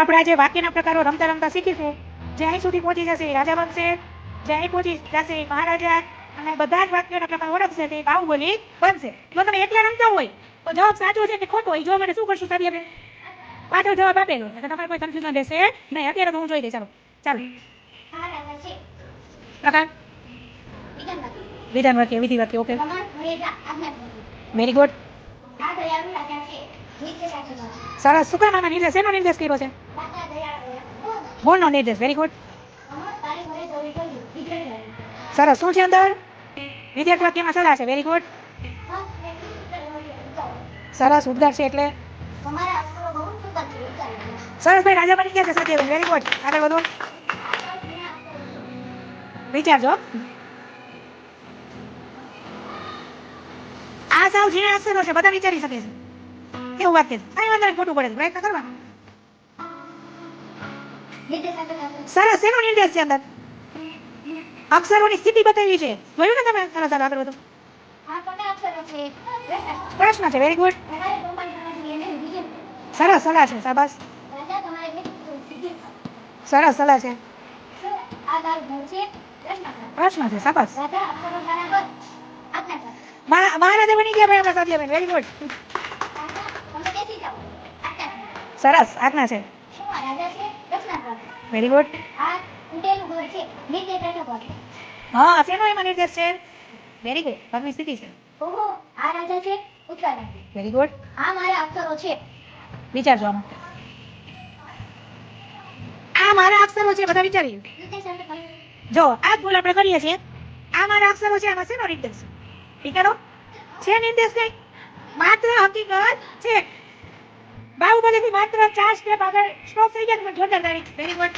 આપણે આજે વાક્યના પ્રકારો રમતા રમતા શીખીશું. જે અહીં સુધી પહોંચી જશે એ રાજા બનશે, જે અહીં પહોંચી જશે એ મહારાજા, અને બધા જ વાક્યોના પ્રકાર ઓળખશે તે બાહુબલી બનશે. જો તમે એકલા રમતા હોય તો જવાબ સાચો છે કે ખોટો એ જોવા માટે શું કરશું સાહેબ? આપણે પાછળ જવાબ આપેલો એટલે તમારે કોઈ કન્ફ્યુઝન રહેશે નહીં. અત્યારે તો હું જોઈ દઈશ. ચાલો ચાલો પ્રકાર વિધાન વાક્ય, વિધિ વાક્ય. ઓકે, વેરી ગુડ, સરસ. શું કામ આમાં નિર્દેશ શેનો નિર્દેશ કર્યો છે? ગુણનો નિર્દેશ. વેરી ગુડ, સરસ. શું છે અંદર? વિધેયક વાક્યમાં સલાહ છે. વેરી ગુડ, સરસ. ઉદ્ગાર છે એટલે સરસ. ભાઈ રાજા બની ગયા છે સત્યવેન. વેરી ગુડ, આગળ વધો. વિચારજો. આ સાવ ઝીણા અક્ષરો છે, બધા વિચારી શકે છે એવું વાક્ય છે. કઈ વાંધો નહીં, ખોટું પડે છે, પ્રયત્ન કરવાનો. સરસ. શેનો નિર્દેશ છે અંદર? અક્ષરોની સ્થિતિ બતાવી છે. જોયું ને તમે? સરસ, આગળ વધો. પ્રશ્ન છે. વેરી ગુડ, સરસ. સલાહ છે. શાબાશ, સરસ. સલાહ છે. પ્રશ્ન છે. શાબાશ. મહારાજા બની ગયા ભાઈ આપણા સત્યવેન. વેરી ગુડ, સરસ. આજ્ઞા છે. Very good. હા, શેનો એમાં નિર્દેશ છે? વેરી ગુડ, પગની સ્થિતિ છે. Very good. વિચારજો આમાં. આ મારા અક્ષરો છે, બધા વિચારીએ. જો આ ભૂલ આપણે કરીએ છીએ. આ મારા અક્ષરો છે, આમાં શેનો નિર્દેશ છે? છે નિર્દેશ કઈ? માત્ર હકીકત છે. બાહુબલીથી માત્ર 4 સ્ટેપ આગળ સ્ટોપ થઈ ગયા. જોરદાર તારીખ. Very good.